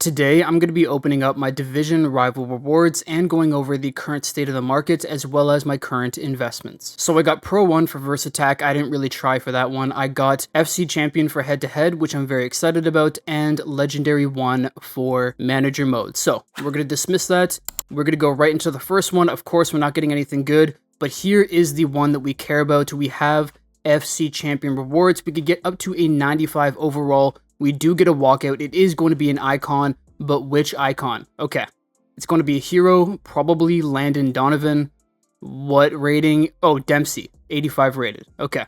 Today, I'm going to be opening up my division rival rewards and going over the current state of the market as well as my current investments. So I got Pro 1 for Verse Attack. I didn't really try for that one. I got FC Champion for head to head, which I'm very excited about, and Legendary 1 for manager mode. So we're going to dismiss that. We're going to go right into the first one. Of course, we're not getting anything good, but here is the one that we care about. We have FC Champion rewards. We could get up to a 95 overall. We do get a walkout. It is going to be an icon, but which icon? Okay. It's going to be a hero, probably Landon Donovan. What rating? Oh, Dempsey, 85 rated. Okay.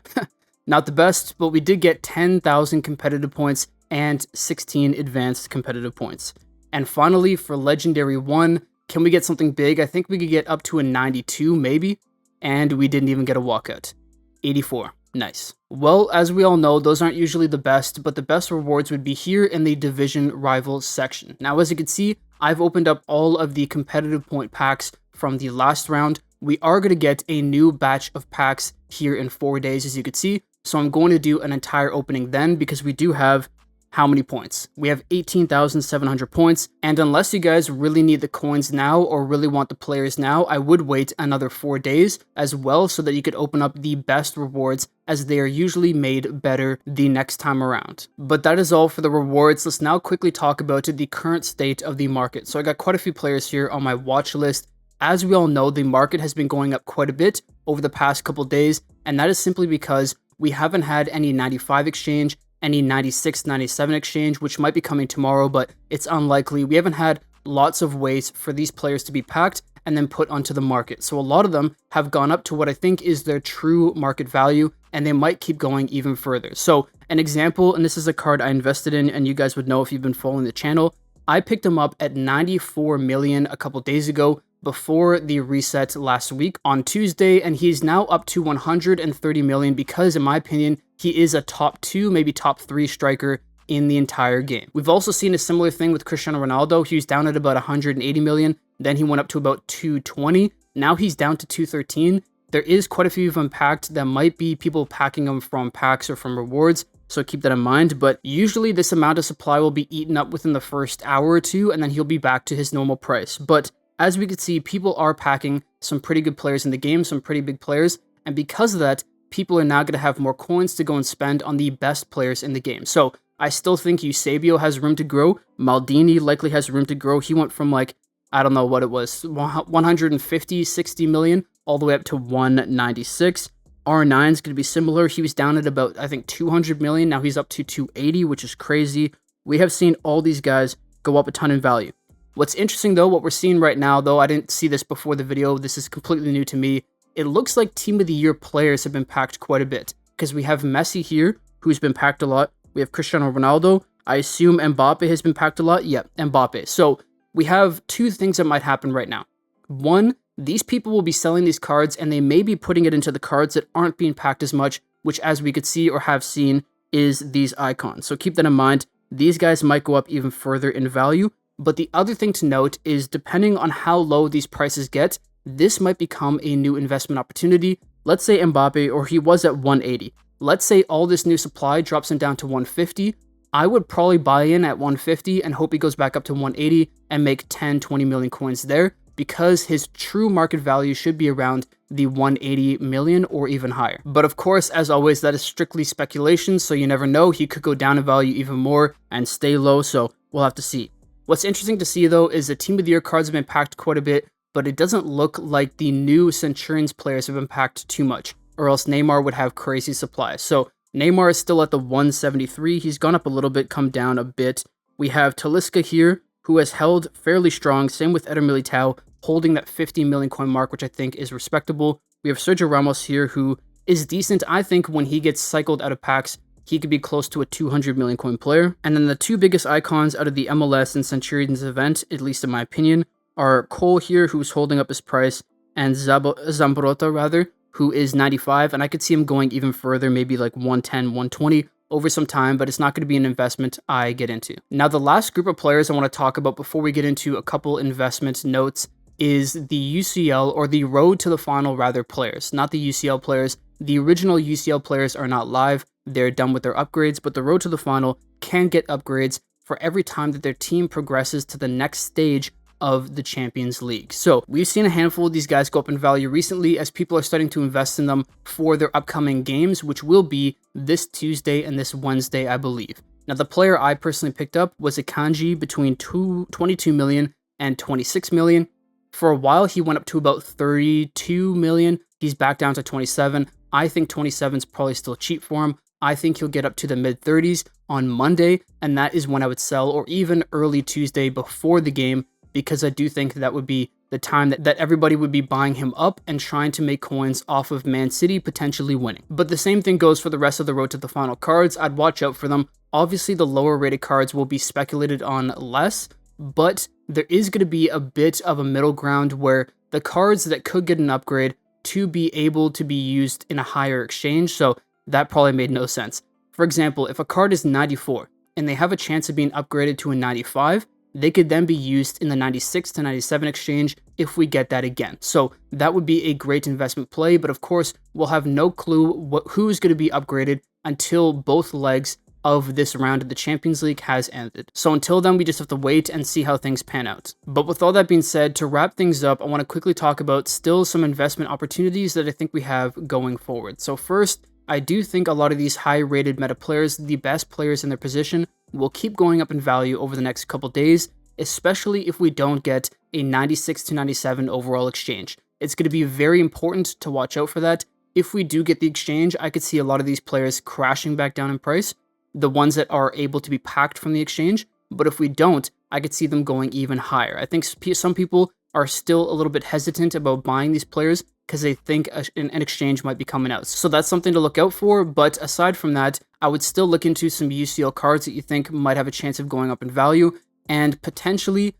Not the best, but we did get 10,000 competitive points and 16 advanced competitive points. And finally, for Legendary 1, can we get something big? I think we could get up to a 92, maybe. And we didn't even get a walkout. 84. Nice. Well, as we all know, those aren't usually the best, but the best rewards would be here in the division rivals section. Now, as you can see, I've opened up all of the competitive point packs from the last round. We are going to get a new batch of packs here in 4 days, as you can see. So I'm going to do an entire opening then because we do have how many points? We have 18,700 points, and unless you guys really need the coins now or really want the players now, I would wait another 4 days as well so that you could open up the best rewards as they are usually made better the next time around. But that is all for the rewards. Let's now quickly talk about the current state of the market. So I got quite a few players here on my watch list. As we all know, the market has been going up quite a bit over the past couple days, and that is simply because we haven't had any 95 exchange, any 96, 97 exchange, which might be coming tomorrow, but it's unlikely. We haven't had lots of ways for these players to be packed and then put onto the market. So a lot of them have gone up to what I think is their true market value, and they might keep going even further. So an example, and this is a card I invested in, and you guys would know if you've been following the channel, I picked him up at 94 million a couple days ago before the reset last week on Tuesday, and he's now up to 130 million because, in my opinion, he is a top 2, maybe top 3 striker in the entire game. We've also seen a similar thing with Cristiano Ronaldo. He was down at about 180 million, then he went up to about 220. Now he's down to 213. There is quite a few of them packed. That might be people packing them from packs or from rewards, so keep that in mind. But usually this amount of supply will be eaten up within the first hour or two, and then he'll be back to his normal price. But as we can see, people are packing some pretty good players in the game, some pretty big players, and because of that, people are now going to have more coins to go and spend on the best players in the game. So I still think Eusebio has room to grow. Maldini likely has room to grow. He went from like, I don't know what it was, 150, 60 million, all the way up to 196. R9 is going to be similar. He was down at about, I think, 200 million. Now he's up to 280, which is crazy. We have seen all these guys go up a ton in value. What's interesting though, what we're seeing right now, though I didn't see this before the video, this is completely new to me, it looks like Team of the Year players have been packed quite a bit, because we have Messi here, who's been packed a lot. We have Cristiano Ronaldo. I assume Mbappe has been packed a lot. Yep, Mbappe. So we have two things that might happen right now. One, these people will be selling these cards, and they may be putting it into the cards that aren't being packed as much, which as we could see or have seen is these icons. So keep that in mind. These guys might go up even further in value. But the other thing to note is depending on how low these prices get, this might become a new investment opportunity. Let's say Mbappe, or he was at 180. Let's say all this new supply drops him down to 150. I would probably buy in at 150 and hope he goes back up to 180 and make 10, 20 million coins there, because his true market value should be around the 180 million or even higher. But of course, as always, that is strictly speculation, so you never know. He could go down in value even more and stay low, so we'll have to see. What's interesting to see, though, is the Team of the Year cards have been packed quite a bit, but it doesn't look like the new Centurions players have been packed too much, or else Neymar would have crazy supply. So Neymar is still at the 173. He's gone up a little bit, come down a bit. We have Talisca here, who has held fairly strong. Same with Eder Militao, holding that 50 million coin mark, which I think is respectable. We have Sergio Ramos here, who is decent. I think when he gets cycled out of packs, he could be close to a 200 million coin player. And then the two biggest icons out of the MLS and Centurions event, at least in my opinion, are Cole here, who's holding up his price, and Zambrotta, rather, who is 95. And I could see him going even further, maybe like 110, 120 over some time, but it's not going to be an investment I get into. Now, the last group of players I want to talk about before we get into a couple investment notes is the UCL, or the Road to the Final, rather, players. Not the UCL players. The original UCL players are not live. They're done with their upgrades, but the Road to the Final can get upgrades for every time that their team progresses to the next stage of the Champions League. So we've seen a handful of these guys go up in value recently as people are starting to invest in them for their upcoming games, which will be this Tuesday and this Wednesday, I believe. Now, the player I personally picked up was Akanji between 22 million and 26 million. For a while, he went up to about 32 million. He's back down to 27. I think 27 is probably still cheap for him. I think he'll get up to the mid 30s on Monday, and that is when I would sell, or even early Tuesday before the game, because I do think that would be the time that everybody would be buying him up and trying to make coins off of Man City potentially winning. But the same thing goes for the rest of the road to the final cards. I'd watch out for them. Obviously, the lower rated cards will be speculated on less, but there is going to be a bit of a middle ground where the cards that could get an upgrade to be able to be used in a higher exchange, so that probably made no sense. For example, if a card is 94 and they have a chance of being upgraded to a 95, they could then be used in the 96 to 97 exchange if we get that again. So that would be a great investment play, but of course, we'll have no clue who's going to be upgraded until both legs of this round of the Champions League has ended. So until then, we just have to wait and see how things pan out. But with all that being said, to wrap things up, I want to quickly talk about still some investment opportunities that I think we have going forward. So first, I do think a lot of these high-rated meta players, the best players in their position, will keep going up in value over the next couple days, especially if we don't get a 96 to 97 overall exchange. It's going to be very important to watch out for that. If we do get the exchange, I could see a lot of these players crashing back down in price, the ones that are able to be packed from the exchange. But if we don't, I could see them going even higher. I think some people are still a little bit hesitant about buying these players because they think an exchange might be coming out. So that's something to look out for. But aside from that, I would still look into some UCL cards that you think might have a chance of going up in value. And potentially,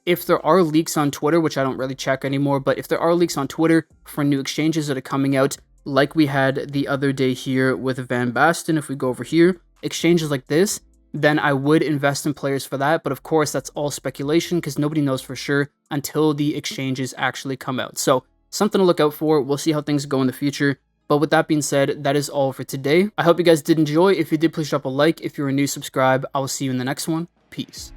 if there are leaks on Twitter, which I don't really check anymore, but if there are leaks on Twitter for new exchanges that are coming out, like we had the other day here with Van Basten, if we go over here, exchanges like this, then I would invest in players for that. But of course, that's all speculation because nobody knows for sure until the exchanges actually come out. So something to look out for. We'll see how things go in the future. But with that being said, that is all for today. I hope you guys did enjoy. If you did, please drop a like. If you're a new, subscribe. I will see you in the next one. Peace.